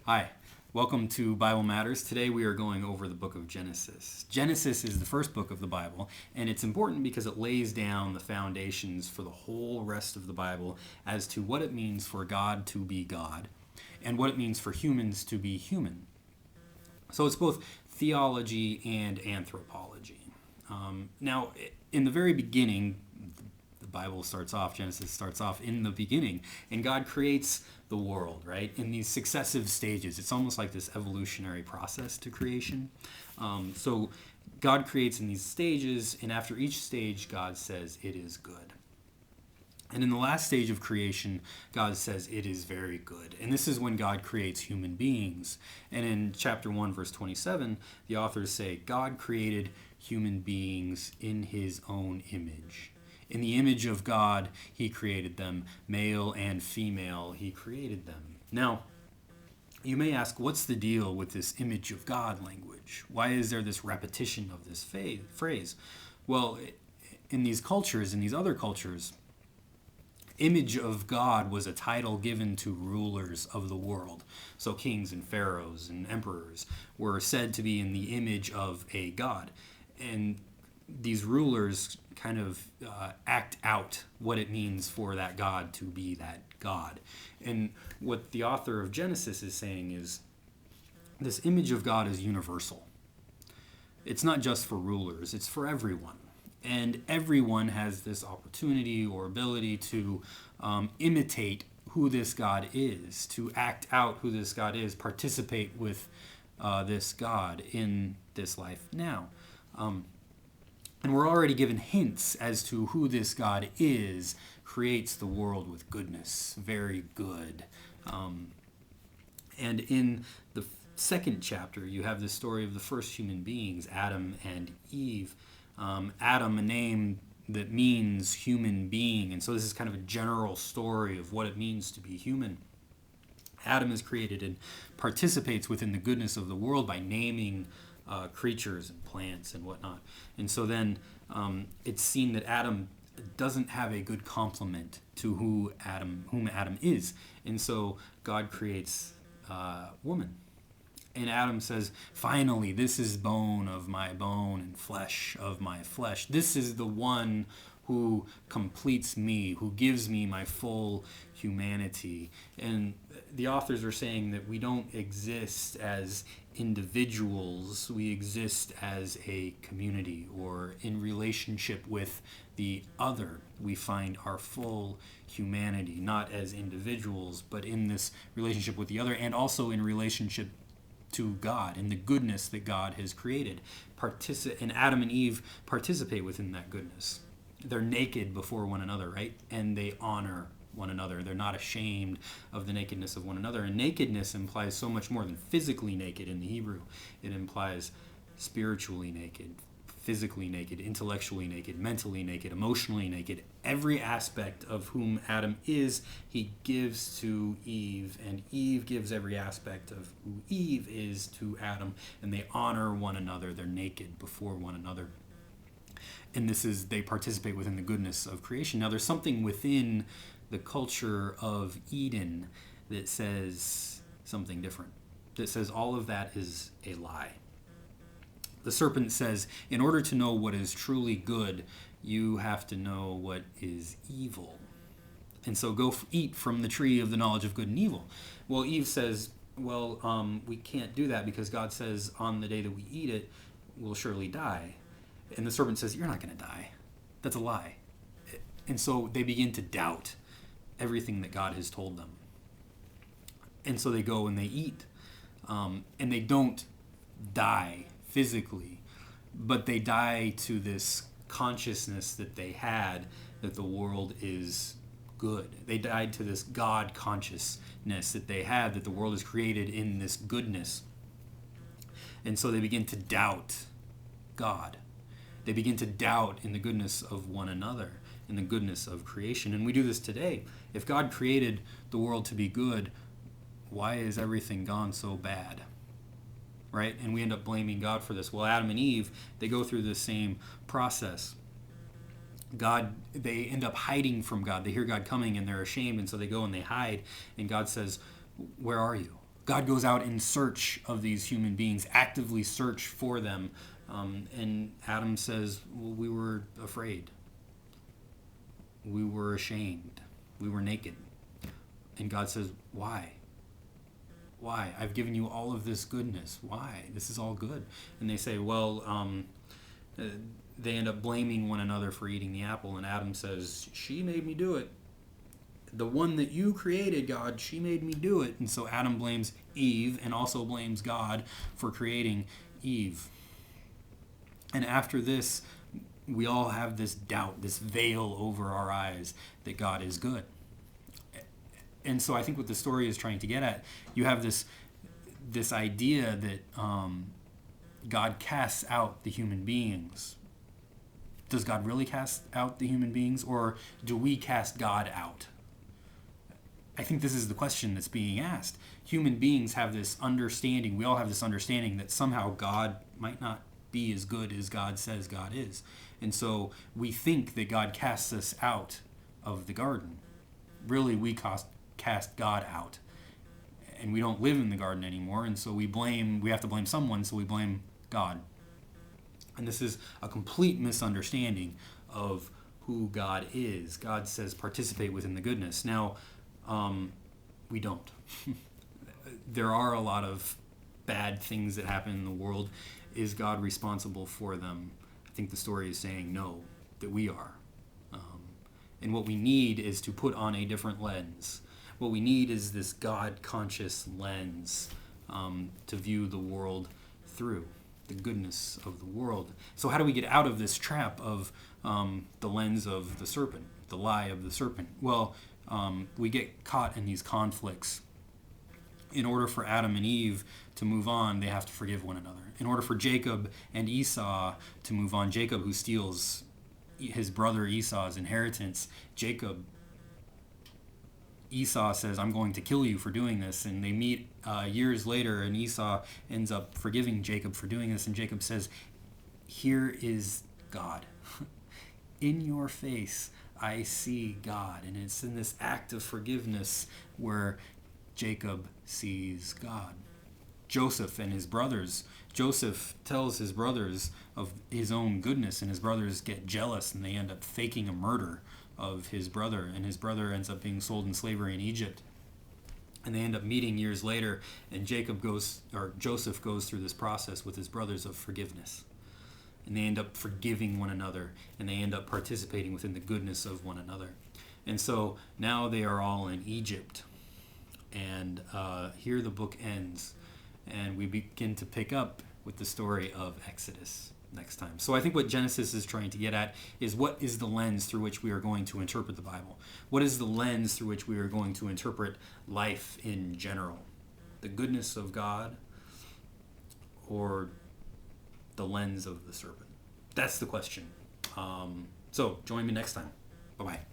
Hi, welcome to Bible Matters. Today we are going over the book of Genesis. Genesis is the first book of the Bible, and it's important because it lays down the foundations for the whole rest of the Bible as to what it means for God to be God and what it means for humans to be human. So it's both theology and anthropology. Now, in the very beginning, the Bible starts off, Genesis starts off in the beginning, and God creates the world, right? In these successive stages. It's almost like this evolutionary process to creation. So God creates in these stages, and after each stage, God says, it is good. And in the last stage of creation, God says, it is very good. And this is when God creates human beings. And in chapter 1, verse 27, the authors say, God created human beings in his own image. In the image of God, he created them. Male and female, he created them. Now, you may ask, what's the deal with this image of God language? Why is there this repetition of this phrase? Well, in these cultures, in these other cultures, image of God was a title given to rulers of the world. So kings and pharaohs and emperors were said to be in the image of a god. And these rulers kind of act out what it means for that God to be that God. And what the author of Genesis is saying is this image of God is universal. It's not just for rulers, it's for everyone. And everyone has this opportunity or ability to imitate who this God is, to act out who this God is, participate with this God in this life now. And we're already given hints as to who this God is, creates the world with goodness, very good. And in the second chapter, you have the story of the first human beings, Adam and Eve. Adam, a name that means human being. And so this is kind of a general story of what it means to be human. Adam is created and participates within the goodness of the world by naming creatures and plants and whatnot. And so then it's seen that Adam doesn't have a good complement to whom Adam is. And so God creates woman. And Adam says, finally, this is bone of my bone and flesh of my flesh. This is the one who completes me, who gives me my full humanity. And the authors are saying that we don't exist as individuals, we exist as a community or in relationship with the other. We find our full humanity, not as individuals, but in this relationship with the other, and also in relationship to God and the goodness that God has created. And Adam and Eve participate within that goodness. They're naked before one another, right? And they honor one another. They're not ashamed of the nakedness of one another. And nakedness implies so much more than physically naked in the Hebrew. It implies spiritually naked, physically naked, intellectually naked, mentally naked, emotionally naked. Every aspect of whom Adam is, he gives to Eve, and Eve gives every aspect of who Eve is to Adam, and they honor one another. They're naked before one another. And they participate within the goodness of creation. Now, there's something within the culture of Eden that says something different, that says all of that is a lie. The serpent says, in order to know what is truly good, you have to know what is evil. And so go eat from the tree of the knowledge of good and evil. Well, Eve says, we can't do that because God says on the day that we eat it, we'll surely die. And the serpent says, you're not going to die. That's a lie. And so they begin to doubt everything that God has told them. And so they go and they eat. And they don't die physically, but they die to this consciousness that they had that the world is good. They died to this God consciousness that they had, that the world is created in this goodness. And so they begin to doubt God. They begin to doubt in the goodness of one another, in the goodness of creation. And we do this today. If God created the world to be good, why is everything gone so bad? Right? And we end up blaming God for this. Well, Adam and Eve, they go through the same process. They end up hiding from God. They hear God coming and they're ashamed, and so they go and they hide. And God says, where are you? God goes out in search of these human beings, actively search for them. And Adam says, well, we were afraid. We were ashamed. We were naked. And God says, why? Why? I've given you all of this goodness. Why? This is all good. And they say, well, they end up blaming one another for eating the apple. And Adam says, she made me do it. The one that you created, God, she made me do it. And so Adam blames Eve and also blames God for creating Eve. And after this, we all have this doubt, this veil over our eyes that God is good. And so I think what the story is trying to get at, you have this idea that God casts out the human beings. Does God really cast out the human beings, or do we cast God out? I think this is the question that's being asked. Human beings have this understanding, we all have this understanding that somehow God might not be as good as God says God is. And so we think that God casts us out of the garden. Really, we cast God out. And we don't live in the garden anymore, and so we have to blame someone, so we blame God. And this is a complete misunderstanding of who God is. God says participate within the goodness. Now, we don't. There are a lot of bad things that happen in the world. Is God responsible for them? I think the story is saying no, that we are. And what we need is to put on a different lens. What we need is this God-conscious lens to view the world through, the goodness of the world. So how do we get out of this trap of the lens of the serpent, the lie of the serpent? Well, we get caught in these conflicts. In order for Adam and Eve to move on, they have to forgive one another. In order for Jacob and Esau to move on, Jacob, who steals his brother Esau's inheritance, Esau says, I'm going to kill you for doing this. And they meet years later, and Esau ends up forgiving Jacob for doing this. And Jacob says, here is God. In your face, I see God. And it's in this act of forgiveness where Jacob sees God. Joseph and his brothers. Joseph tells his brothers of his own goodness, and his brothers get jealous, and they end up faking a murder of his brother, and his brother ends up being sold in slavery in Egypt. And they end up meeting years later, and Joseph goes through this process with his brothers of forgiveness. And they end up forgiving one another, and they end up participating within the goodness of one another. And so now they are all in Egypt. And here the book ends, and we begin to pick up with the story of Exodus next time. So I think what Genesis is trying to get at is, what is the lens through which we are going to interpret the Bible? What is the lens through which we are going to interpret life in general? The goodness of God, or the lens of the serpent? That's the question. So join me next time. Bye-bye.